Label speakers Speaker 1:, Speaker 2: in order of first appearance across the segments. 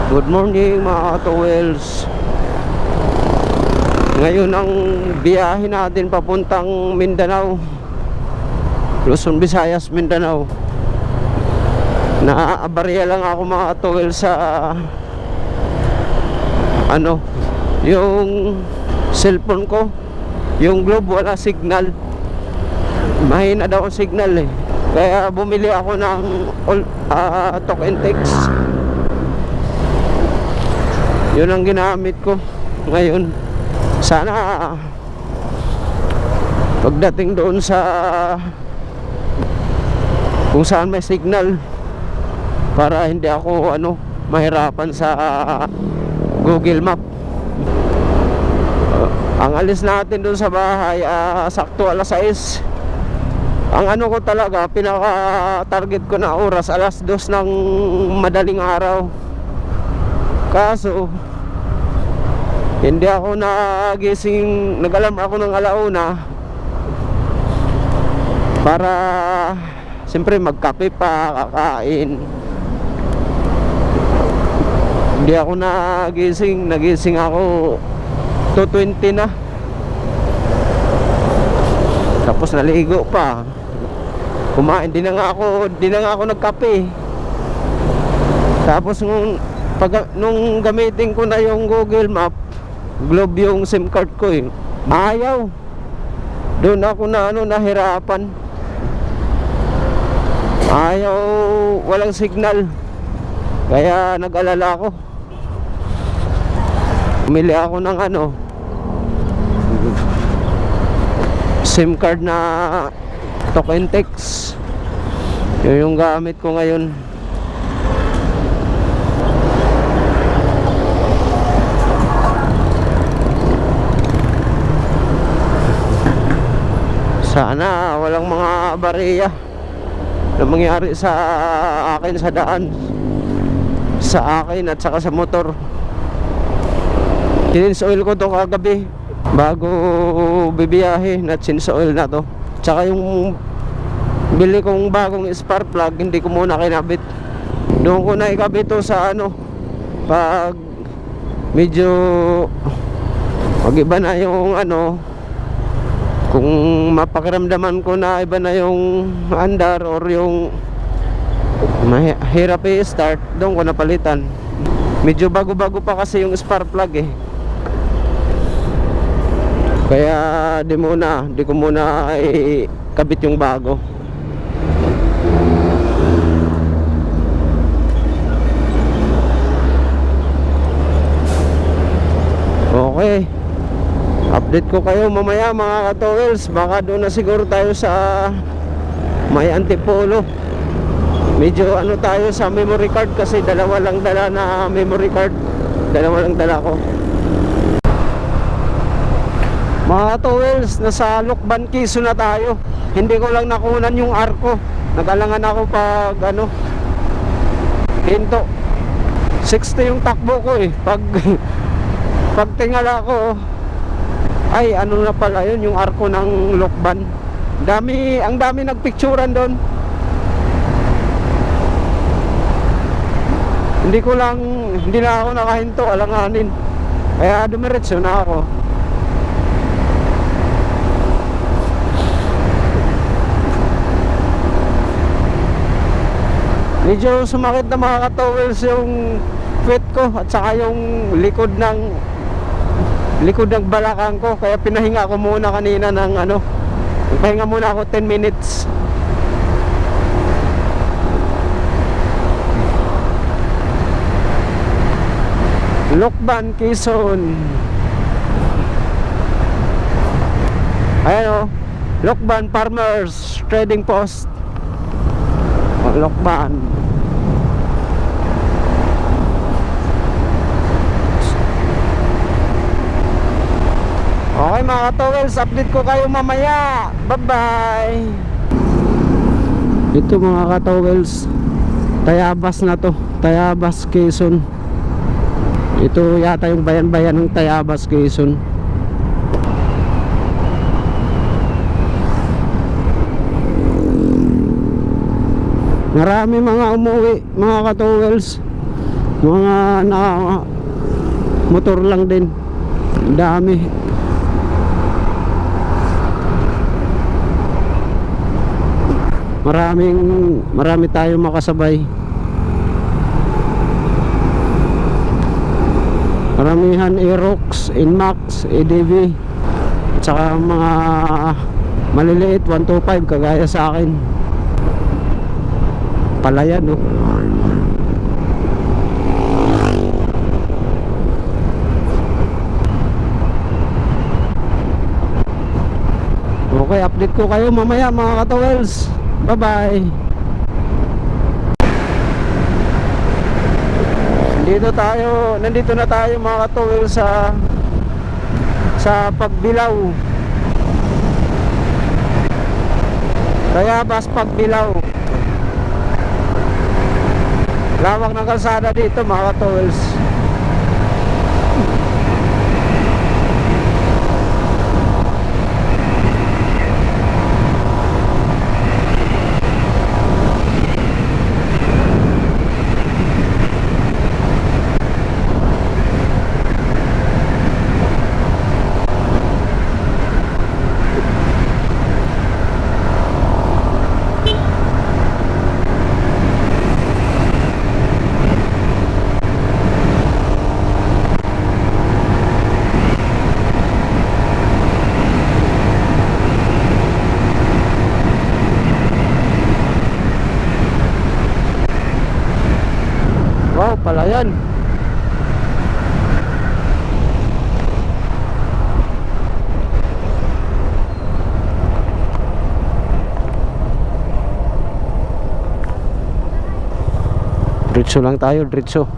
Speaker 1: Good morning mga ka-towels. Ngayon ang biyahe natin papuntang Mindanao, Luzon, Visayas, Mindanao. Naabarya lang ako mga ka-towels sa yung cellphone ko, yung Globe wala signal. Mahina daw ang signal eh. Kaya bumili ako ng talk and text. Yun ang ginamit ko ngayon. Sana pagdating doon sa kung saan may signal, para hindi ako mahirapan sa Google Map. Ang alis natin doon sa bahay sakto alas 6. Ang ko talaga, pinaka target ko na oras alas 2 ng madaling araw. Kaso hindi ako nagising, nag-alarm ako ng alauna para siyempre magkape pa, kakain. Hindi ako nagising ako 2:20 na. Tapos naligo pa. Kumain din na nga ako nagkape. Tapos nung gamitin ko na yung Google Map, Globe yung SIM card ko eh, ayaw. Doon ako nahirapan. Ayaw, walang signal. Kaya nag-alala ako. Bumili ako ng SIM card na talk and text. Yun yung gamit ko ngayon. Sana walang mga bariya na mangyari sa akin sa daan, sa akin at saka sa motor. Since oil ko to kagabi bago bibiyahe, na since oil na to. Tsaka yung bili kong bagong spark plug, hindi ko muna kinabit. Doon ko na ikabit to sa pag medyo mag-iba na yung kung mapakiramdaman ko na iba na yung andar or yung mahirap i-start, doon ko napalitan. Medyo bago-bago pa kasi yung spark plug eh. Kaya di ko muna ikabit yung bago. Okay, update ko kayo mamaya mga ka-towels. Baka doon na siguro tayo sa may Antipolo. Medyo tayo sa memory card kasi dalawa lang dala na memory card. Dalawa lang dala ko. Mga ka-towels, nasa Lokban, Quezon na tayo. Hindi ko lang nakunan yung arko. Nag-alangan ako pag hinto. 60 yung takbo ko eh. Pag tingala ko, ay na pala yun, yung arko ng Lokban. Ang dami nagpicturan doon. Hindi na ako nakahinto, alanganin. Kaya dumiretso na ako. Medyo sumakit na mga ka-towels yung feet ko at saka yung likod ng balakang ko. Kaya pinahinga ko muna kanina ng pahinga muna ako 10 minutes. Lokban, Quezon. Ayan Lokban Farmers Trading Post. Lokban. Okay mga ka-towels, update ko kayo mamaya. Bye bye. Ito mga ka-towels, Tayabas na to, Tayabas, Quezon. Ito yata yung bayan-bayan ng Tayabas, Quezon. Marami mga umuwi mga ka-towels. Mga na motor lang din. Dami. Marami tayong makasabay. Maramihan Aerox, Inmax, ADV, at saka mga maliliit 125 kagaya sa akin. Palayan, no? Okay, update ko kayo mamaya mga katowels. Bye bye. Nandito na tayo mga katowels sa Pagbilao. Tayabas Pagbilao. Lawak ng kalsada dito mga katowels. Wow, palayan. Diretso lang tayo, diretso.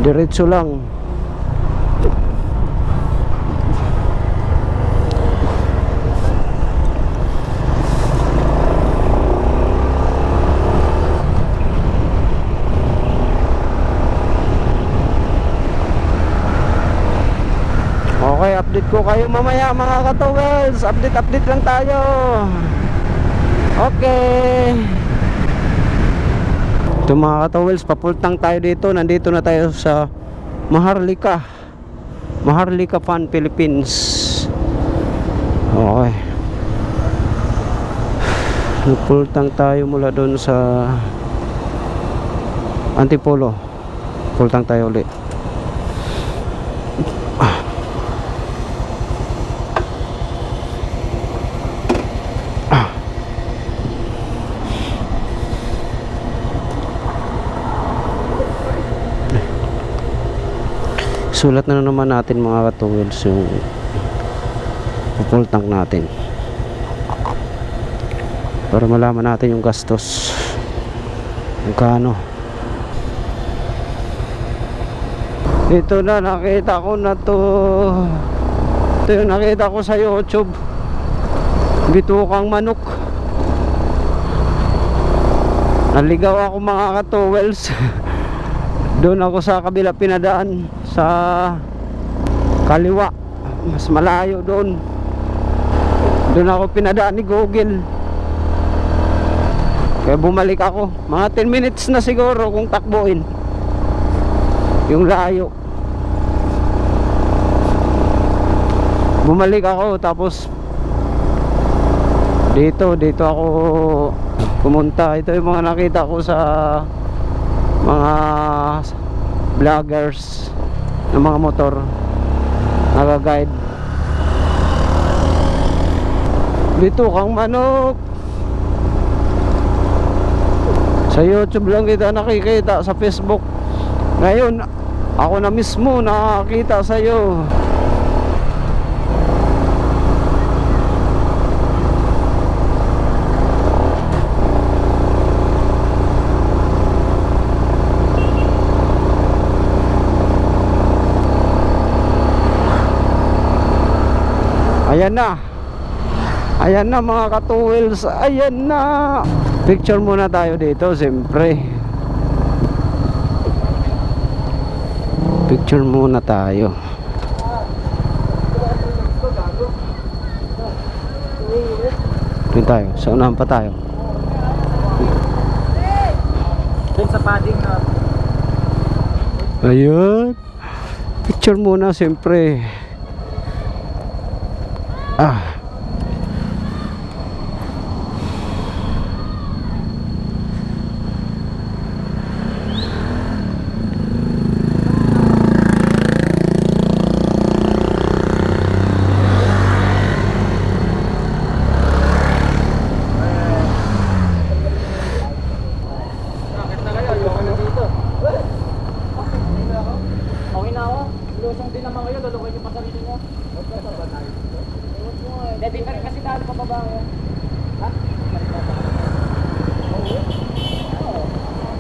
Speaker 1: Diretso lang. Okay, update ko kayo mamaya mga katowels. Update lang tayo. Okay. Ito mga katowels, papultang tayo dito. Nandito na tayo sa Maharlika Fun Philippines. Okay. Pultang tayo mula doon sa Antipolo. Pultang tayo ulit. Sulat na naman natin mga katowels yung full tank natin para malaman natin yung gastos magkano. Ito na, nakita ko na to. Ito yung nakita ko sa YouTube, bitukang manok. Naligaw ako mga katowels. Doon ako sa kabila pinadaan sa kaliwa, mas malayo doon ako pinadaan ni Google, kaya bumalik ako. Mga 10 minutes na siguro kung takbuin yung layo. Bumalik ako, tapos dito ako pumunta. Ito yung mga nakita ko sa mga vloggers ng mga motor, nag-guide. Bitukang manok. Sa YouTube lang kita nakikita, sa Facebook. Ngayon ako na mismo nakakita sa iyo. Ayan na mga katowels. Ayan na. Picture muna tayo dito, siyempre. Picture muna tayo. Dito tayo, sa unahan pa tayo.
Speaker 2: Dun sa padding na
Speaker 1: Ayun. Picture muna siyempre.
Speaker 2: Okay na ako. Lusong din naman kayo. Lulukoy yung pasarili nyo. Dati pa rin kasi dahil pababa ko. Ha?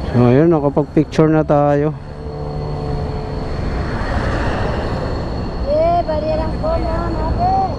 Speaker 1: So ayun, nakapag-picture na tayo.
Speaker 3: Barierang po na natin.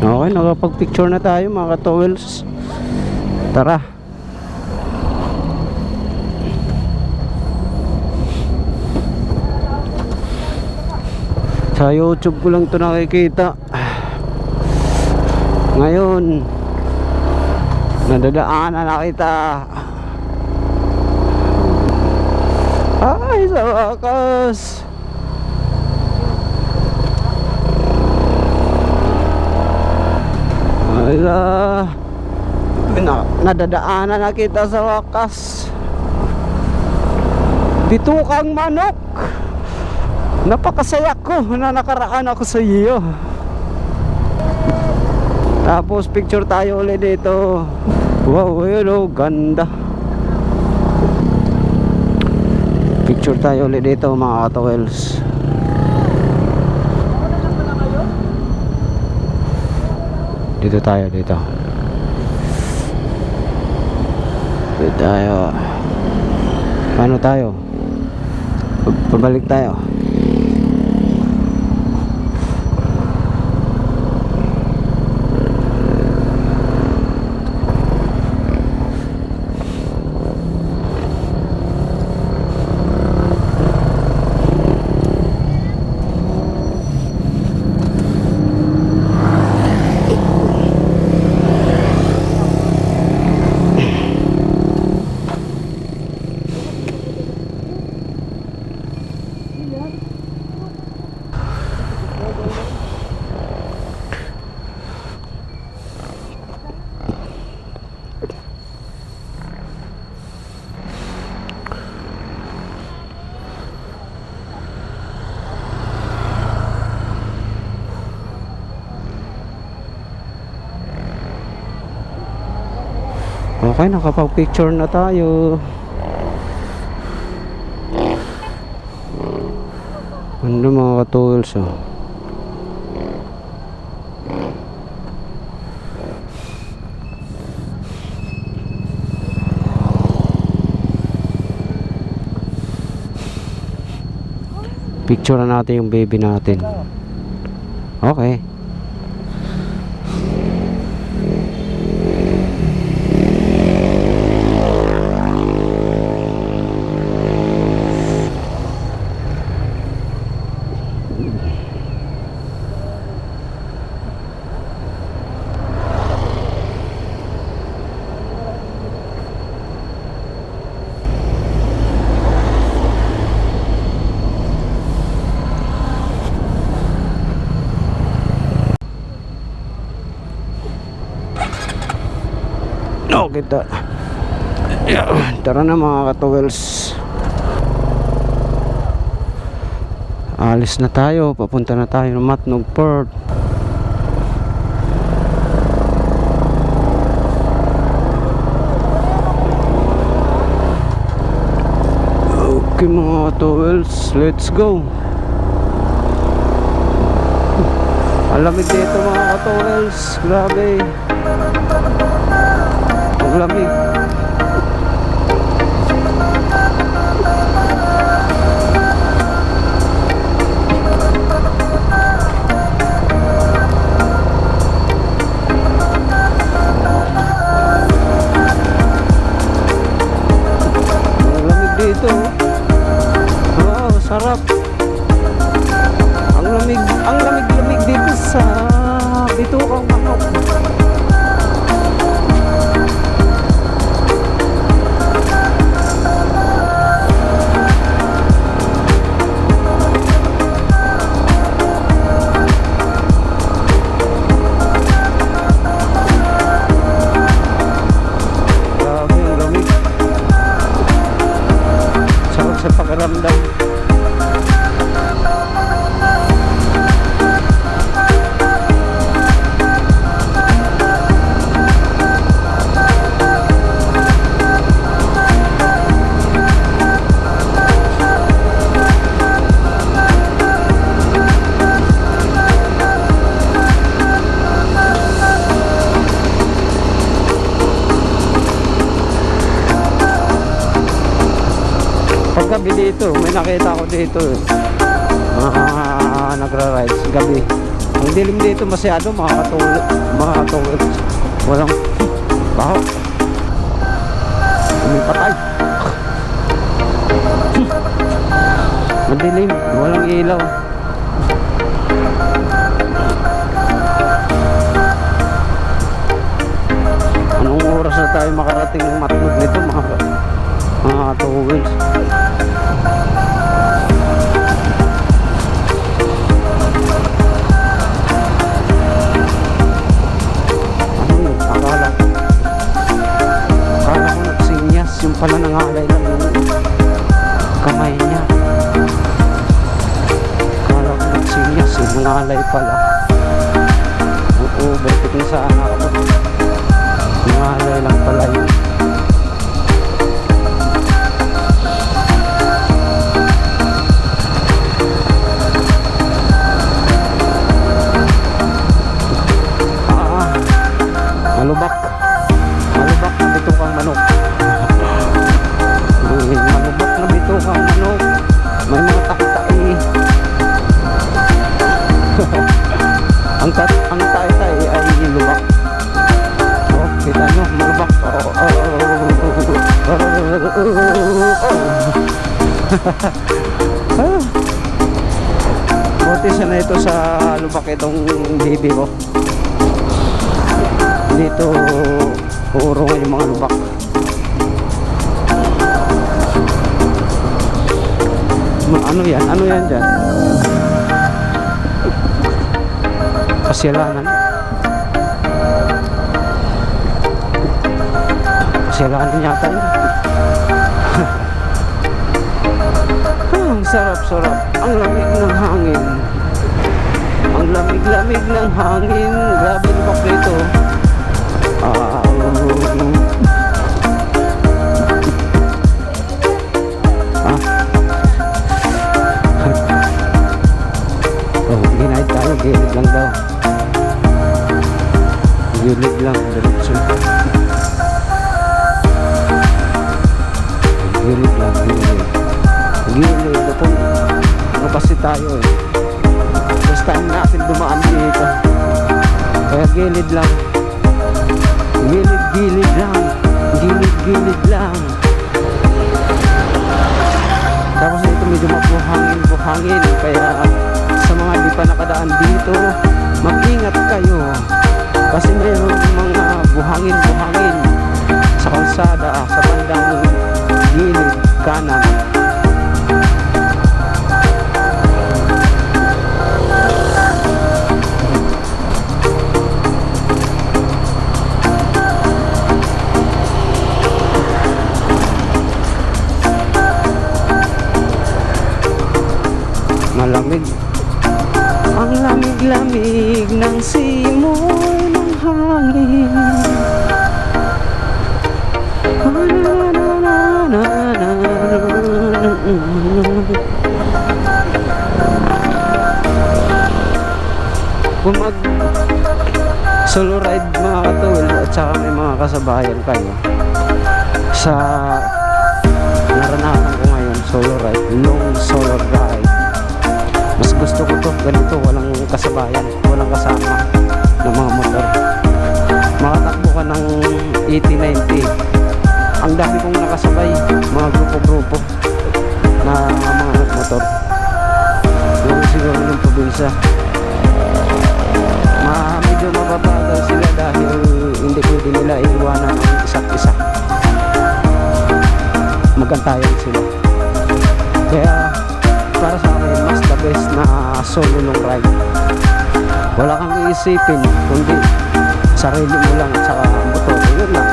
Speaker 1: Okay, nakapag-picture na tayo mga ka-towels. Tara. Sa YouTube ko lang ito nakikita. Ngayon, nadadaanan na kita. Ay, sa wakas. Ala, nadadaanan na kita sa wakas. Bitukang manok. Napakasaya ko na nakaraan ako sa iyo. Tapos picture tayo ulit dito. Wow, hello, ganda. Picture tayo ulit dito mga ka-towels. Dito tayo, dito. Dito tayo. Paano tayo? Pabalik tayo. Okay, nakapag-picture na tayo. Ano mga ka-tools, oh. Picture na natin yung baby natin. Okay. Kita. Tara na mga ka-towels. Alis na tayo, papunta na tayo ng Matnog Port. Okay mga ka-towels, let's go. Alamig dito mga ka-towels, grabe. Lamig. sarap. Ang lamig dito sa Bitukang Manok. Grabe ang lamig. Sarap sa pakiramdam. Paggabi dito, may nakita ko dito nagra-rides gabi. Ang dilim dito masyado, makakatulog. Walang baho. May patay. Madilim, walang ilaw. Anong oras na tayo makarating ng Matnog nito, mga katuwils? Akala ko nagsinyas, yung pala nangalay lang yung kamay niya. Akala ko nagsinyas, yung nangalay pala. Oo, balitik na sana ako. Nangalay lang pala yun. Malubak na Bitukang Manok. Malubak na Bitukang Manok. May mga taki-taki. ang tay-tay ay lubak. Oh, kita nyo, malubak. Buti siya na ito sa lubak itong baby ko. Dito uurungan yung mga lubak. Ano yan? Ano yan dyan? Pasyalanan. Pasyalanan yata yun. Ang sarap-sarap. Ang lamig ng hangin. Ang lamig-lamig ng hangin. Grabe lubak dito. Ginahit tayo, gilid lang daw. Gilid lang, diretso. Gilid lang, gilid. Gilid, ano kasi tayo eh. First time natin dumaan dito. Kaya gilid lang. Gilid lang. Gilid lang. Tapos ito medyo mabuhangin. Kaya sa mga di pa nakadaan dito, mag-ingat kayo. Kasi mayroon mga buhangin sa kalsada, sa bandang gilid kanan. Malamig. Ang lamig-lamig ng simoy ng hangin. Kung mag solo ride mga katuwil at saka may mga kasabayan kayo, sa naranasan ko ngayon, solo ride, long solo ride, mas gusto ko to ganito, walang kasabayan, walang kasama ng mga motor. Makatakbo ka ng 80-90, ang dami kong nakasabay, mga grupo-grupo na mga motor. isa. Medyo mababagal sila dahil hindi pwede nila iiwanan ang isa't isa. Magantayan sila. Kaya para sa akin, mas the best na solo long ride. Wala kang iisipin kundi sarili mo lang at saka motor. Yun lang.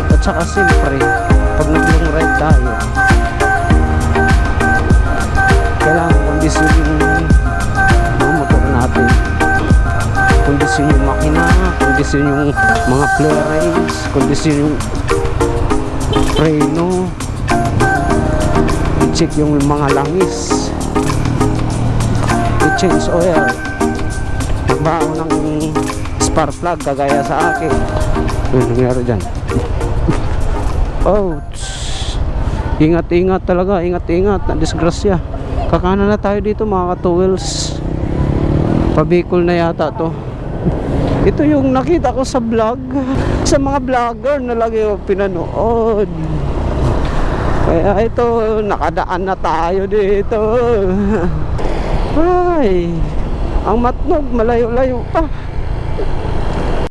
Speaker 1: At saka siyempre, pag nag-long ride tayo, kailangan kondisyon yung mga motor natin, kondisyon yung makina, kondisyon yung mga clearance, kondisyon yung preno, i-check yung mga langis, i-change oil, magbaho ng spark plug kagaya sa akin. Ano nangyari dyan? Oh, ingat-ingat talaga, ingat-ingat, na disgrasya. Kakanan na tayo dito mga ka-towels. Pabicol na yata to. Ito yung nakita ko sa vlog, sa mga vlogger na lagi ko pinanood. Kaya ito, nakadaan na tayo dito. Ay, ang Matnog, malayo-layo pa.